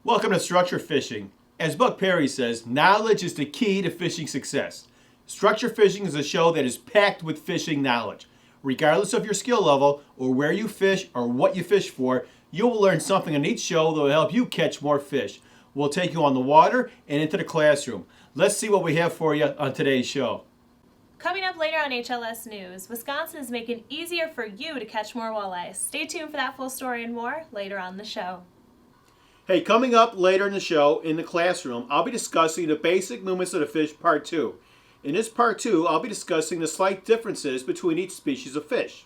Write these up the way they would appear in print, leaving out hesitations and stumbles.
Welcome to Structure Fishing. As Buck Perry says, knowledge is the key to fishing success. Structure Fishing is a show that is packed with fishing knowledge. Regardless of your skill level or where you fish or what you fish for, you will learn something in each show that will help you catch more fish. We'll take you on the water and into the classroom. Let's see what we have for you on today's show. Coming up later on HLS News, Wisconsin is making it easier for you to catch more walleyes. Stay tuned for that full story and more later on the show. Hey, coming up later in the show, in the classroom, I'll be discussing the basic movements of the fish, part 2. In this part 2, I'll be discussing the slight differences between each species of fish.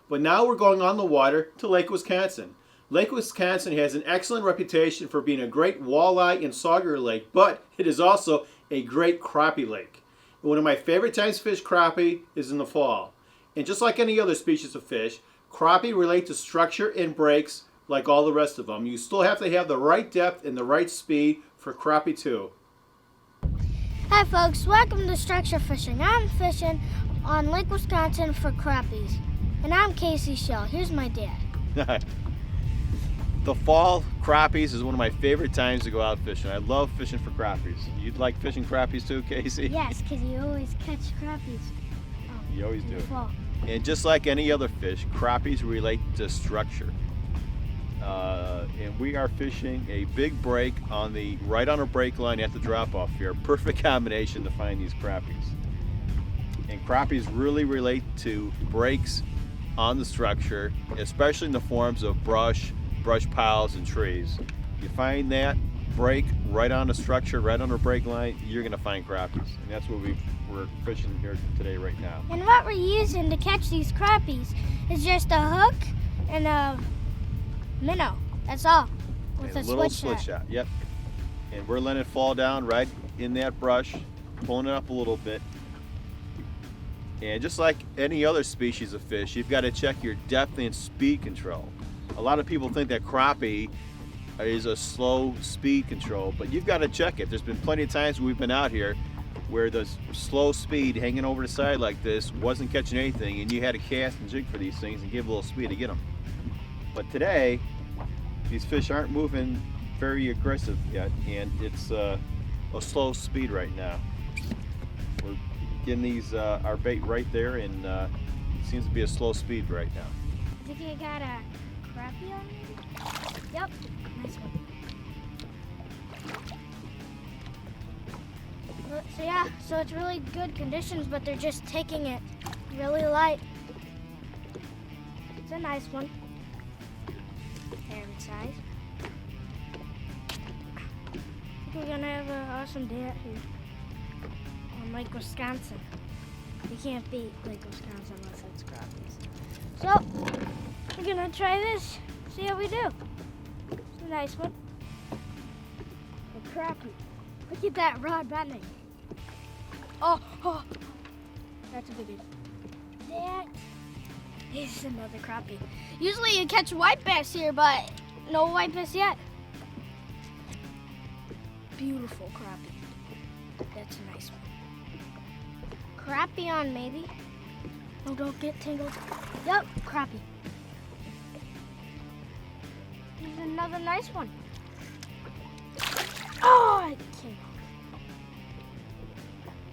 But now we're going on the water to Lake Wisconsin. Lake Wisconsin has an excellent reputation for being a great walleye and sauger lake, but it is also a great crappie lake. And one of my favorite times to fish crappie is in the fall. And just like any other species of fish, crappie relate to structure and breaks like all the rest of them. You still have to have the right depth and the right speed for crappie too. Hi folks, welcome to Structure Fishing. I'm fishing on Lake Wisconsin for crappies. And I'm Casey Shell. Here's my dad. The fall crappies is one of my favorite times to go out fishing. I love fishing for crappies. You'd like fishing crappies too, Casey? Yes, because you always catch crappies. You always do. Fall. And just like any other fish, crappies relate to structure. And we are fishing a big break right on a break line at the drop-off here. Perfect combination to find these crappies. And crappies really relate to breaks on the structure, especially in the forms of brush piles, and trees. You find that break right on the structure, right on the break line, you're going to find crappies. And that's what we're fishing here today right now. And what we're using to catch these crappies is just a hook and a minnow. That's all. With a little split shot. Yep. And we're letting it fall down right in that brush, pulling it up a little bit. And just like any other species of fish, you've got to check your depth and speed control. A lot of people think that crappie is a slow speed control, but you've got to check it. There's been plenty of times we've been out here where the slow speed hanging over the side like this wasn't catching anything, and you had to cast and jig for these things and give a little speed to get them. But today, these fish aren't moving very aggressive yet, and it's a slow speed right now. We're getting these our bait right there, and it seems to be a slow speed right now. I think you got a crappie on me? Yep, nice one. So it's really good conditions, but they're just taking it really light. It's a nice one. Favorite size. I think we're gonna have an awesome day out here on Lake Wisconsin. You can't beat Lake Wisconsin unless it's crappies. So we're gonna try this, see how we do. It's a nice one. A crappie. Look at that rod bending. Oh, that's a big one. That is another crappie. Usually you catch white bass here, but no white bass yet. Beautiful crappie. That's a nice one. Crappie on maybe. Oh, don't get tangled. Yep, crappie. Here's another nice one. Oh, I came off.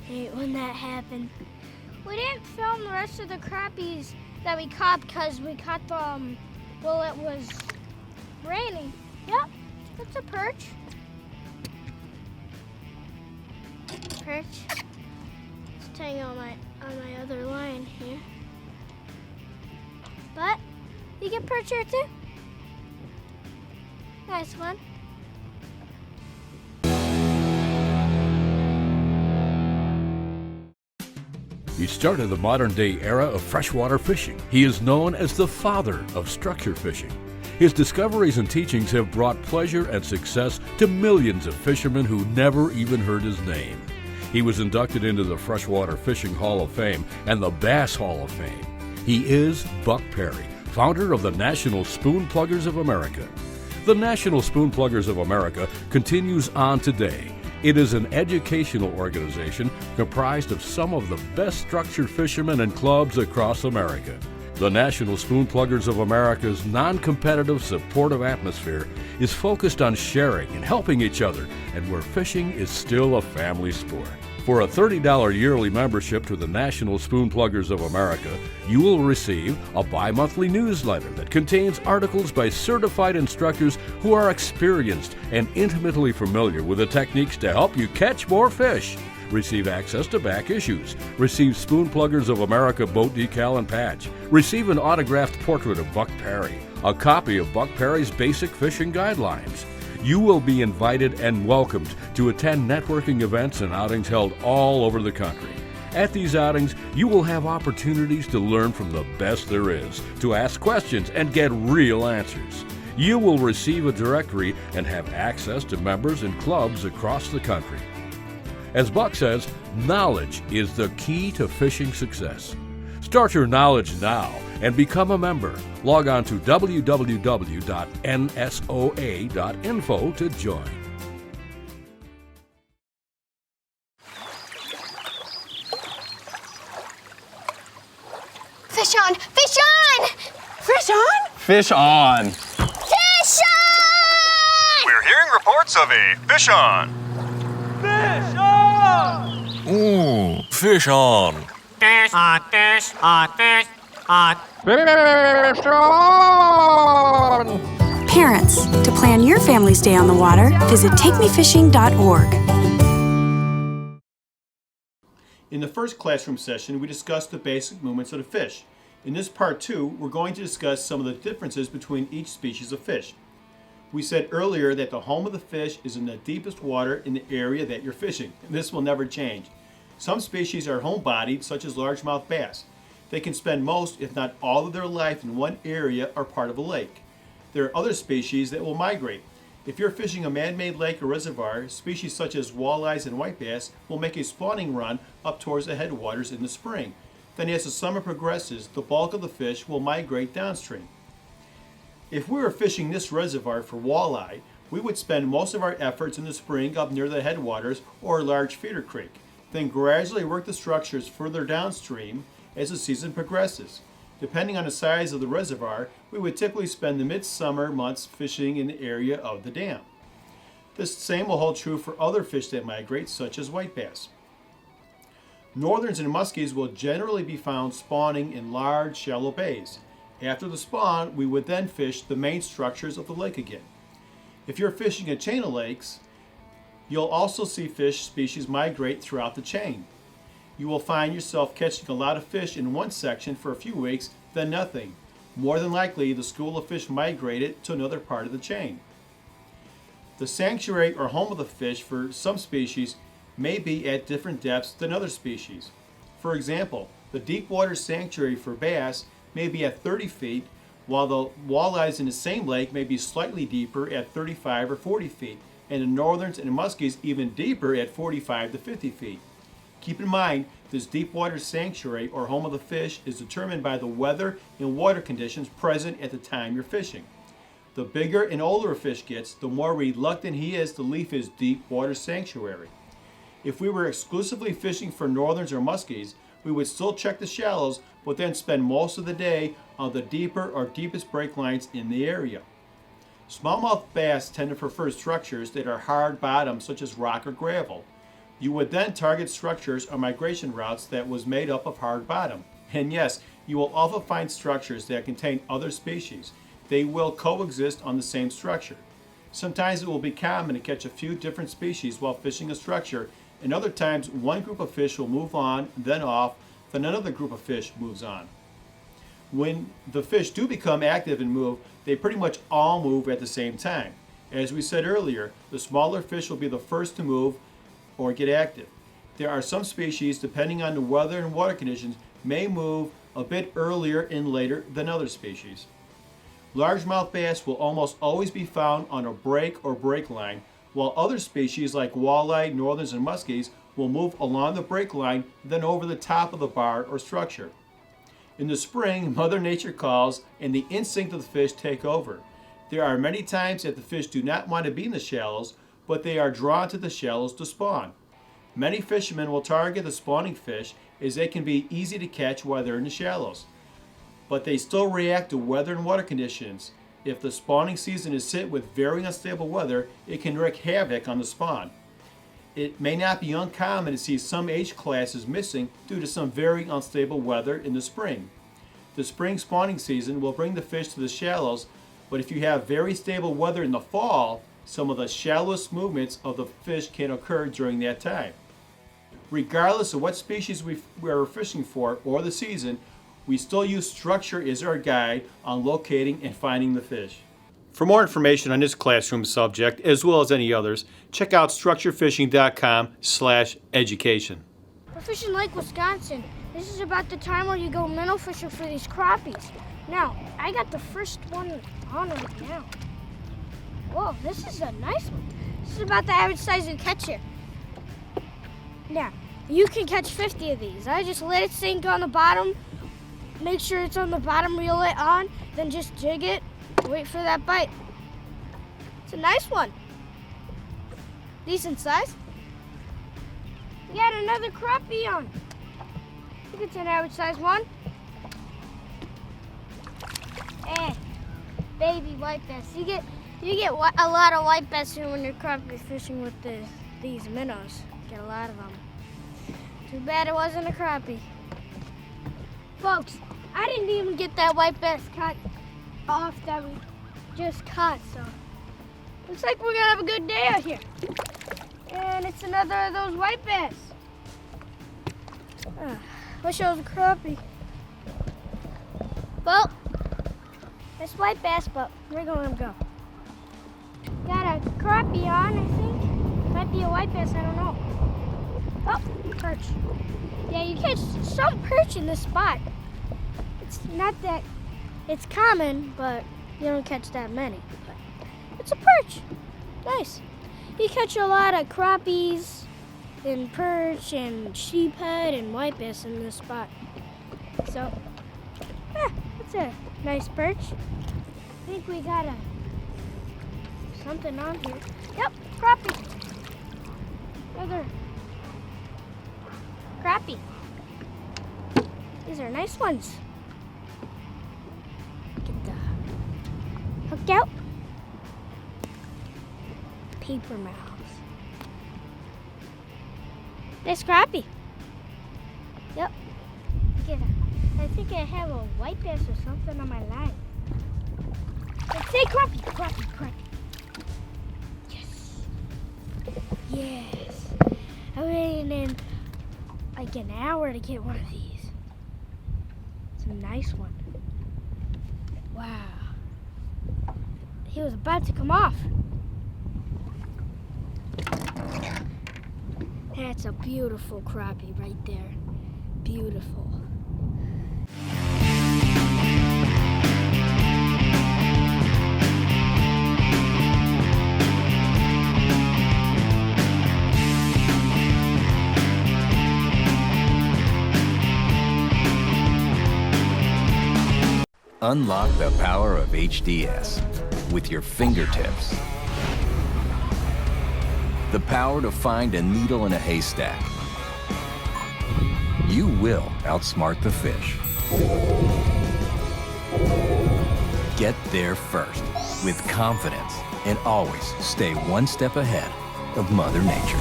Hate when that happened. We didn't film the rest of the crappies that we caught because we caught them while it was raining. Yep, that's a perch. Perch. It's tangled on my other line here. But you get perch here too. Nice one. He started the modern-day era of freshwater fishing. He is known as the father of structure fishing. His discoveries and teachings have brought pleasure and success to millions of fishermen who never even heard his name. He was inducted into the Freshwater Fishing Hall of Fame and the Bass Hall of Fame. He is Buck Perry, founder of the National Spoon Pluggers of America. The National Spoon Pluggers of America continues on today. It is an educational organization comprised of some of the best structured fishermen and clubs across America. The National Spoon Pluggers of America's non-competitive, supportive atmosphere is focused on sharing and helping each other, and where fishing is still a family sport. For a $30 yearly membership to the National Spoon Pluggers of America, you will receive a bi-monthly newsletter that contains articles by certified instructors who are experienced and intimately familiar with the techniques to help you catch more fish. Receive access to back issues. Receive Spoon Pluggers of America boat decal and patch. Receive an autographed portrait of Buck Perry, a copy of Buck Perry's Basic Fishing Guidelines. You will be invited and welcomed to attend networking events and outings held all over the country. At these outings, you will have opportunities to learn from the best there is, to ask questions and get real answers. You will receive a directory and have access to members and clubs across the country. As Buck says, knowledge is the key to fishing success. Start your knowledge now and become a member. Log on to www.nsoa.info to join. Fish on! Fish on! Fish on? Fish on! Fish on! We're hearing reports of a fish on. Fish on! Ooh, fish on. Fish on, fish on, fish on. Parents, to plan your family's day on the water, visit takemefishing.org. In the first classroom session, we discussed the basic movements of the fish. In this part 2, we're going to discuss some of the differences between each species of fish. We said earlier that the home of the fish is in the deepest water in the area that you're fishing. This will never change. Some species are home-bodied, such as largemouth bass. They can spend most, if not all, of their life in one area or part of a lake. There are other species that will migrate. If you're fishing a man-made lake or reservoir, species such as walleyes and white bass will make a spawning run up towards the headwaters in the spring. Then as the summer progresses, the bulk of the fish will migrate downstream. If we were fishing this reservoir for walleye, we would spend most of our efforts in the spring up near the headwaters or a large feeder creek, then gradually work the structures further downstream as the season progresses. Depending on the size of the reservoir, we would typically spend the midsummer months fishing in the area of the dam. The same will hold true for other fish that migrate, such as white bass. Northerns and muskies will generally be found spawning in large, shallow bays. After the spawn, we would then fish the main structures of the lake again. If you're fishing a chain of lakes, you'll also see fish species migrate throughout the chain. You will find yourself catching a lot of fish in one section for a few weeks, then nothing. More than likely, the school of fish migrated to another part of the chain. The sanctuary or home of the fish for some species may be at different depths than other species. For example, the deep water sanctuary for bass may be at 30 feet, while the walleyes in the same lake may be slightly deeper at 35 or 40 feet, and the northerns and the muskies even deeper at 45 to 50 feet. Keep in mind, this deep water sanctuary or home of the fish is determined by the weather and water conditions present at the time you're fishing. The bigger and older a fish gets, the more reluctant he is to leave his deep water sanctuary. If we were exclusively fishing for northerns or muskies, we would still check the shallows, but then spend most of the day on the deeper or deepest break lines in the area. Smallmouth bass tend to prefer structures that are hard bottom, such as rock or gravel. You would then target structures or migration routes that was made up of hard bottom. And yes, you will often find structures that contain other species. They will coexist on the same structure. Sometimes it will be common to catch a few different species while fishing a structure, and other times one group of fish will move on, then off, then another group of fish moves on. When the fish do become active and move, they pretty much all move at the same time. As we said earlier, the smaller fish will be the first to move or get active. There are some species, depending on the weather and water conditions, may move a bit earlier and later than other species. Largemouth bass will almost always be found on a break or break line, while other species like walleye, northerns, and muskies will move along the break line, then over the top of the bar or structure. In the spring, Mother Nature calls and the instinct of the fish take over. There are many times that the fish do not want to be in the shallows, but they are drawn to the shallows to spawn. Many fishermen will target the spawning fish as they can be easy to catch while they're in the shallows. but they still react to weather and water conditions. If the spawning season is hit with very unstable weather, it can wreak havoc on the spawn. It may not be uncommon to see some age classes missing due to some very unstable weather in the spring. The spring spawning season will bring the fish to the shallows, but if you have very stable weather in the fall, some of the shallowest movements of the fish can occur during that time. Regardless of what species we are fishing for or the season, we still use structure as our guide on locating and finding the fish. For more information on this classroom subject, as well as any others, check out structurefishing.com/education. We're fishing Lake Wisconsin. This is about the time where you go minnow fishing for these crappies. Now, I got the first one on right now. Whoa, this is a nice one. This is about the average size you catch here. Now, you can catch 50 of these. I just let it sink on the bottom, make sure it's on the bottom, reel it on, then just jig it, wait for that bite. It's a nice one. Decent size. We got another crappie on. I think it's an average size one. Baby white bass. You get a lot of white bass here when you're crappie fishing with these minnows. Get a lot of them. Too bad it wasn't a crappie. Folks, I didn't even get that white bass cut off that we just caught, so looks like we're gonna have a good day out here. And it's another of those white bass. Wish it was a crappie. Well, it's white bass, but we're gonna let him go. Got a crappie on, I think. Might be a white bass, I don't know. Oh, perch. Yeah, you catch some perch in this spot. It's not that, it's common, but you don't catch that many. But it's a perch. Nice. You catch a lot of crappies and perch and sheephead and white bass in this spot. So, that's a nice perch. I think we got something on here. Yep, crappie. Another crappie. These are nice ones. Get the hook out. Paper mouths. Nice crappie. Yep. I think I have a white bass or something on my line. Let's say crappie, crappie, crappie. Yes. Yes. I waited in like an hour to get one of these. It's a nice one. Wow. He was about to come off. That's a beautiful crappie right there. Beautiful. Unlock the power of HDS with your fingertips. The power to find a needle in a haystack. You will outsmart the fish. Get there first with confidence and always stay one step ahead of Mother Nature.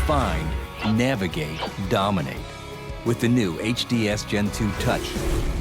Find, navigate, dominate with the new HDS Gen 2 Touch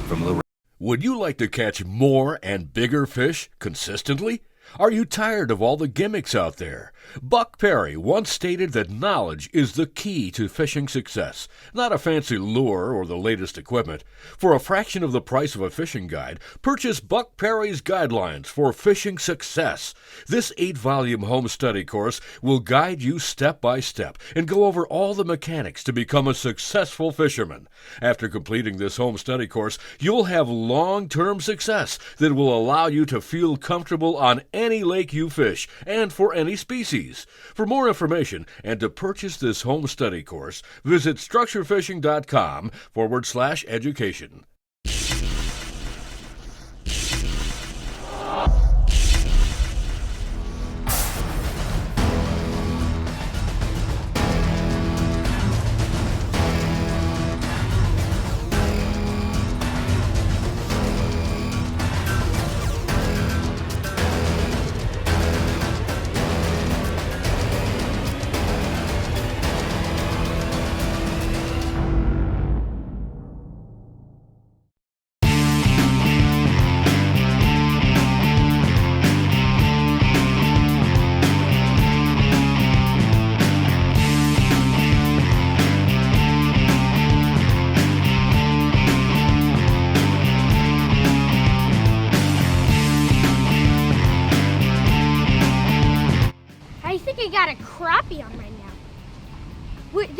from Lorraine. Would you like to catch more and bigger fish consistently? Are you tired of all the gimmicks out there? Buck Perry once stated that knowledge is the key to fishing success, not a fancy lure or the latest equipment. For a fraction of the price of a fishing guide, purchase Buck Perry's Guidelines for Fishing Success. This 8-volume home study course will guide you step by step and go over all the mechanics to become a successful fisherman. After completing this home study course, you'll have long-term success that will allow you to feel comfortable on any lake you fish and for any species. For more information and to purchase this home study course, visit structurefishing.com/education.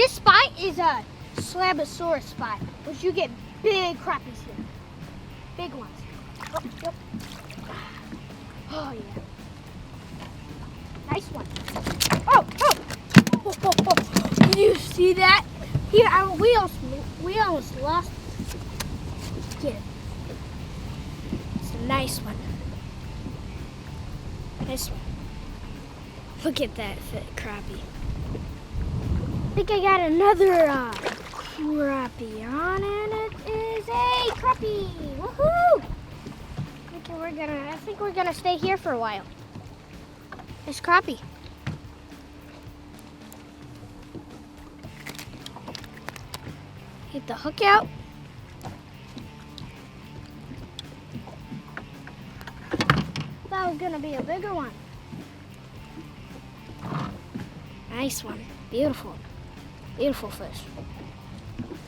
This spot is a Slabosaurus spot, which you get big crappies here. Big ones. Oh, yep. Oh, yeah. Nice one. Oh, oh. Oh, oh, oh. Did you see that? Here, we almost lost it. Get it. It's a nice one. Nice one. Look at that crappie. I think I got another crappie on, and it is a crappie. Woohoo! I think we're gonna stay here for a while. It's crappie. Get the hook out. That was gonna be a bigger one. Nice one. Beautiful. Beautiful fish.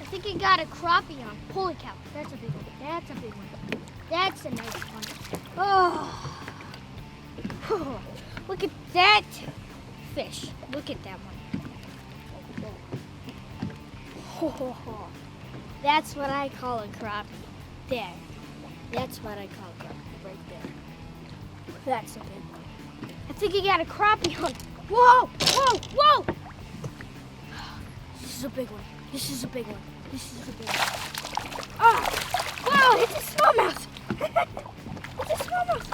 I think he got a crappie on. Holy cow. That's a big one. That's a big one. That's a nice one. Oh. Look at that fish. Look at that one. That's what I call a crappie. There. That's what I call a crappie right there. That's a big one. I think he got a crappie on. Whoa! Whoa! Whoa! This is a big one. This is a big one. This is a big one. Oh! Whoa! It's a smallmouth! It's a smallmouth!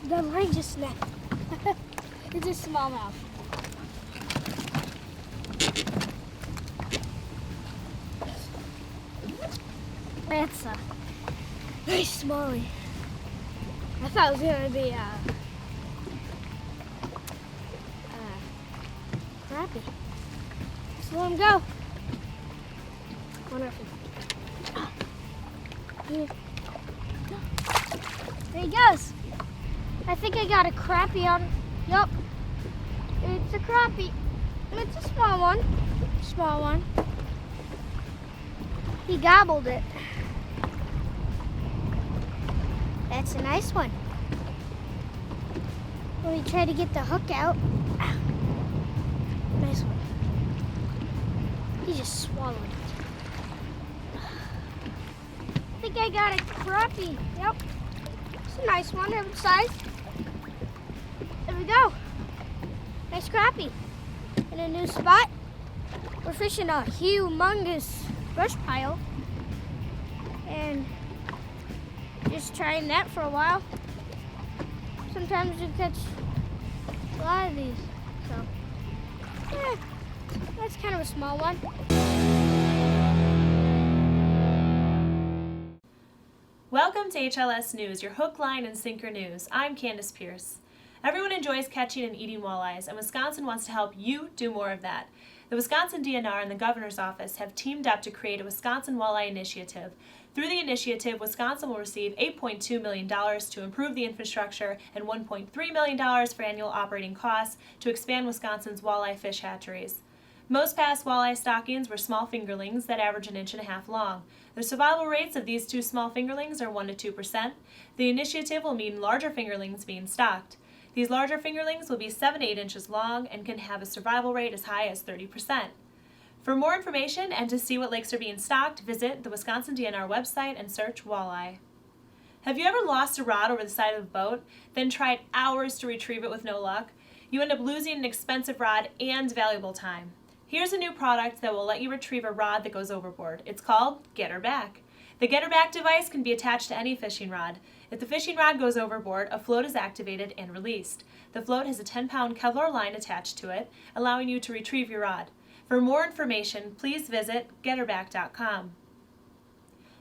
The line just snapped. It's a smallmouth. That's a nice smallie. I thought it was gonna be a crappie. Just let him go. Wonderful. There he goes. I think I got a crappie on. Yup. It's a crappie. It's a small one. Small one. He gobbled it. That's a nice one. Let me try to get the hook out. Nice one. He just swallowed it. I think I got a crappie. Yep. It's a nice one, every size. There we go. Nice crappie. In a new spot. We're fishing a humongous brush pile. And just trying that for a while. Sometimes you catch a lot of these. So, yeah, that's kind of a small one. Welcome to HLS News, your hook, line, and sinker news. I'm Candace Pierce. Everyone enjoys catching and eating walleyes, and Wisconsin wants to help you do more of that. The Wisconsin DNR and the Governor's Office have teamed up to create a Wisconsin Walleye Initiative. Through the initiative, Wisconsin will receive $8.2 million to improve the infrastructure and $1.3 million for annual operating costs to expand Wisconsin's walleye fish hatcheries. Most past walleye stockings were small fingerlings that average 1.5 inches long. The survival rates of these two small fingerlings are 1 to 2%. The initiative will mean larger fingerlings being stocked. These larger fingerlings will be 7 to 8 inches long and can have a survival rate as high as 30%. For more information and to see what lakes are being stocked, visit the Wisconsin DNR website and search walleye. Have you ever lost a rod over the side of a boat, then tried hours to retrieve it with no luck? You end up losing an expensive rod and valuable time. Here's a new product that will let you retrieve a rod that goes overboard. It's called Get Her Back. The Get Her Back device can be attached to any fishing rod. If the fishing rod goes overboard, a float is activated and released. The float has a 10-pound Kevlar line attached to it, allowing you to retrieve your rod. For more information, please visit getherback.com.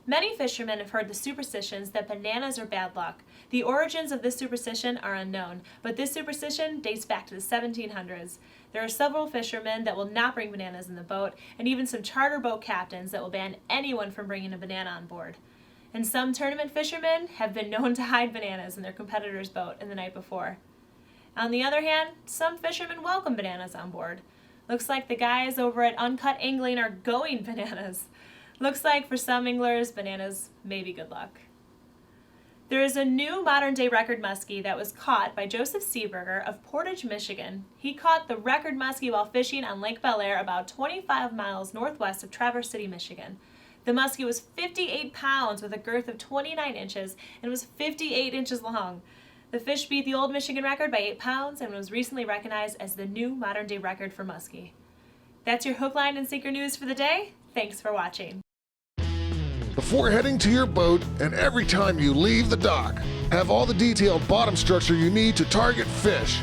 Many fishermen have heard the superstitions that bananas are bad luck. The origins of this superstition are unknown, but this superstition dates back to the 1700s. There are several fishermen that will not bring bananas in the boat, and even some charter boat captains that will ban anyone from bringing a banana on board. And some tournament fishermen have been known to hide bananas in their competitor's boat in the night before. On the other hand, some fishermen welcome bananas on board. Looks like the guys over at Uncut Angling are going bananas. Looks like for some anglers, bananas may be good luck. There is a new modern-day record muskie that was caught by Joseph Seeberger of Portage, Michigan. He caught the record muskie while fishing on Lake Bel Air about 25 miles northwest of Traverse City, Michigan. The muskie was 58 pounds with a girth of 29 inches and was 58 inches long. The fish beat the old Michigan record by 8 pounds and was recently recognized as the new modern-day record for muskie. That's your hook, line, and sinker news for the day. Thanks for watching. Before heading to your boat and every time you leave the dock, have all the detailed bottom structure you need to target fish.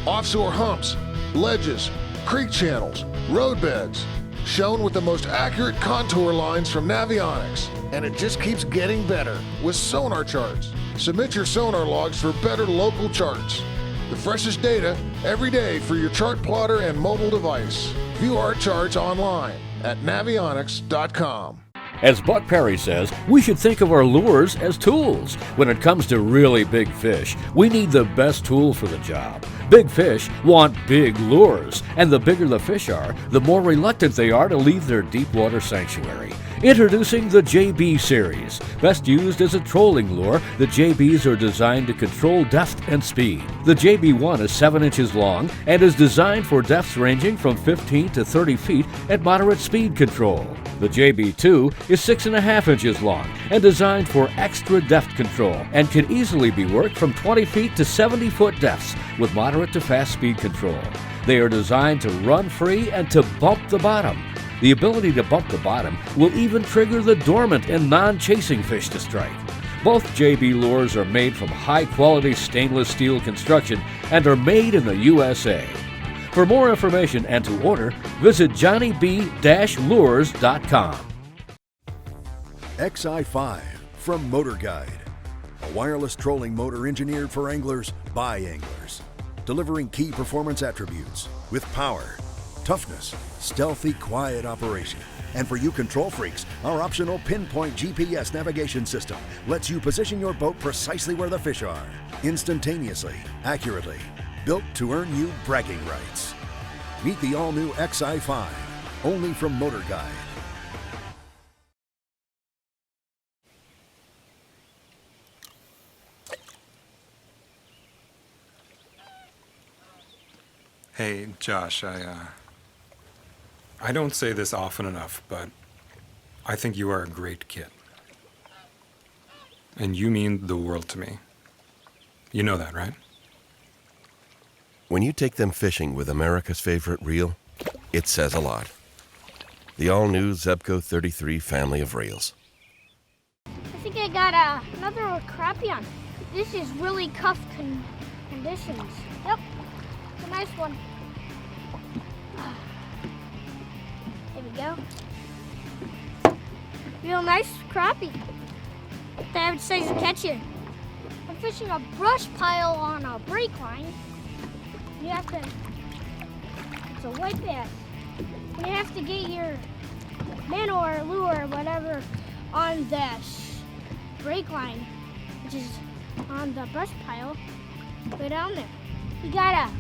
Offshore humps, ledges, creek channels, roadbeds, shown with the most accurate contour lines from Navionics. And it just keeps getting better with sonar charts. Submit your sonar logs for better local charts. The freshest data every day for your chart plotter and mobile device. View our charts online at navionics.com. As Buck Perry says, we should think of our lures as tools. When it comes to really big fish, we need the best tool for the job. Big fish want big lures, and the bigger the fish are, the more reluctant they are to leave their deep water sanctuary. Introducing the JB series. Best used as a trolling lure, the JBs are designed to control depth and speed. The JB1 is 7 inches long and is designed for depths ranging from 15 to 30 feet at moderate speed control. The JB2 is 6.5 inches long and designed for extra depth control and can easily be worked from 20 feet to 70 foot depths with moderate to fast speed control. They are designed to run free and to bump the bottom. The ability to bump the bottom will even trigger the dormant and non-chasing fish to strike. Both JB lures are made from high-quality stainless steel construction and are made in the USA. For more information and to order, visit johnnyb-lures.com. XI5 from Motor Guide, a wireless trolling motor engineered for anglers by anglers, delivering key performance attributes with power, toughness, stealthy, quiet operation. And for you control freaks, our optional pinpoint GPS navigation system lets you position your boat precisely where the fish are, instantaneously, accurately, built to earn you bragging rights. Meet the all-new XI5, only from Motor Guide. Hey, Josh, I don't say this often enough, but I think you are a great kid. And you mean the world to me. You know that, right? When you take them fishing with America's favorite reel, it says a lot. The all-new Zebco 33 family of reels. I think I got another crappie on. This is really cuff conditions. Yep, it's a nice one. There we go. Real nice crappie. The average size to catch you. I'm fishing a brush pile on a brake line. You have to, it's a white bass. You have to get your minnow or lure or whatever on that brake line, which is on the brush pile. Go down there. You got a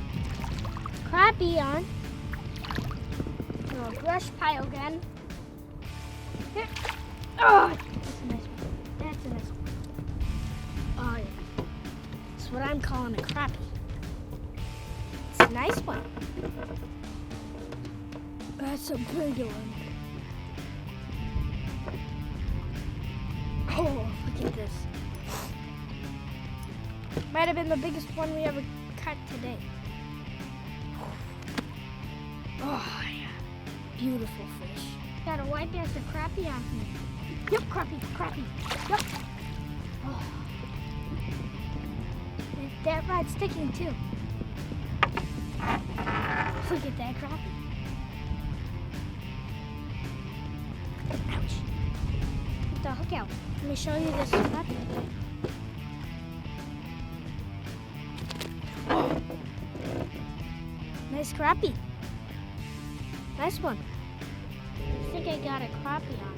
crappie on. A brush pile again. Here. Oh, that's a nice one. That's a nice one. Oh yeah. That's what I'm calling a crappie. It's a nice one. That's a big one. Oh, look at this. Might have been the biggest one we ever caught today. Oh yeah. Beautiful fish. Got a white bass and crappie on here. Yep, crappie. Yep. Oh. That rod's sticking too. Look at that crappie. Ouch. Get the hook out. Let me show you this crappie. Oh. Nice crappie. Nice one. I think I got a crappie on.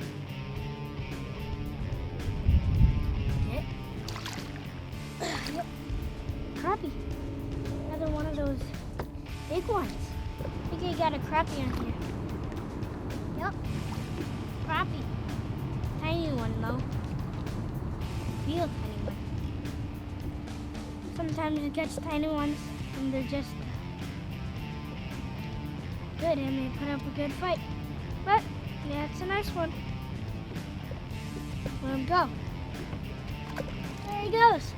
Yep. Yep. Crappie. Another one of those big ones. I think I got a crappie on here. Yep. Crappie. Tiny one though. Real tiny one. Sometimes you catch tiny ones, and they're just good, and they put up a good fight. But yeah, it's a nice one. Let him go. There he goes.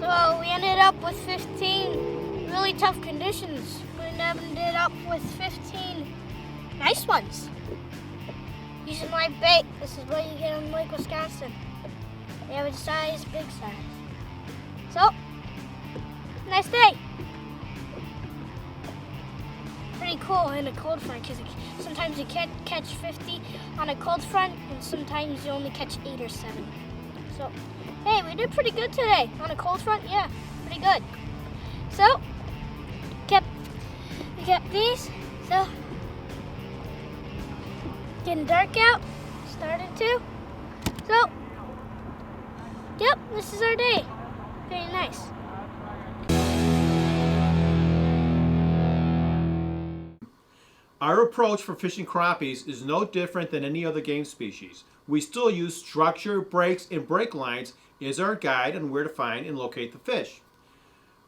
So we ended up with 15 really tough conditions. We ended up with 15 nice ones. Using my bait. This is what you get in Lake Wisconsin. Average size, big size. So, nice day. Pretty cool in a cold front because sometimes you can't catch 50 on a cold front and sometimes you only catch 8 or 7. So, hey, we did pretty good today on a cold front. Yeah, pretty good. So, we kept these. So, getting dark out, started to. So, yep, this is our day. Very nice. Our approach for fishing crappies is no different than any other game species. We still use structure, breaks, and break lines as our guide on where to find and locate the fish.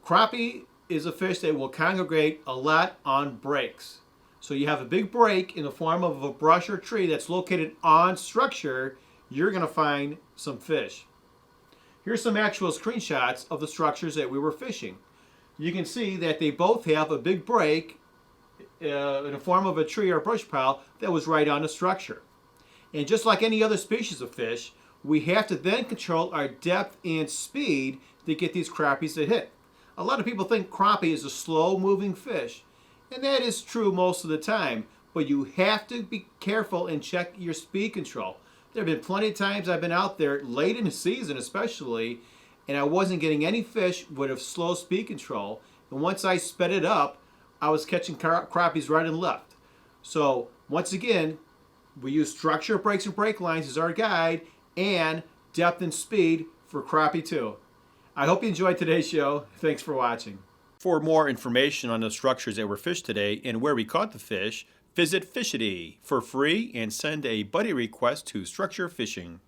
Crappie is a fish that will congregate a lot on breaks. So you have a big break in the form of a brush or tree that's located on structure, you're going to find some fish. Here's some actual screenshots of the structures that we were fishing. You can see that they both have a big break in the form of a tree or brush pile that was right on the structure. And just like any other species of fish, we have to then control our depth and speed to get these crappies to hit. A lot of people think crappie is a slow moving fish, and that is true most of the time, but you have to be careful and check your speed control. There have been plenty of times I've been out there late in the season especially, and I wasn't getting any fish with a slow speed control, and once I sped it up, I was catching crappies right and left. So once again, we use structure, breaks, and break lines as our guide, and depth and speed for crappie too. I hope you enjoyed today's show. Thanks for watching. For more information on the structures that were fished today and where we caught the fish, visit Fishity for free and send a buddy request to Structure Fishing.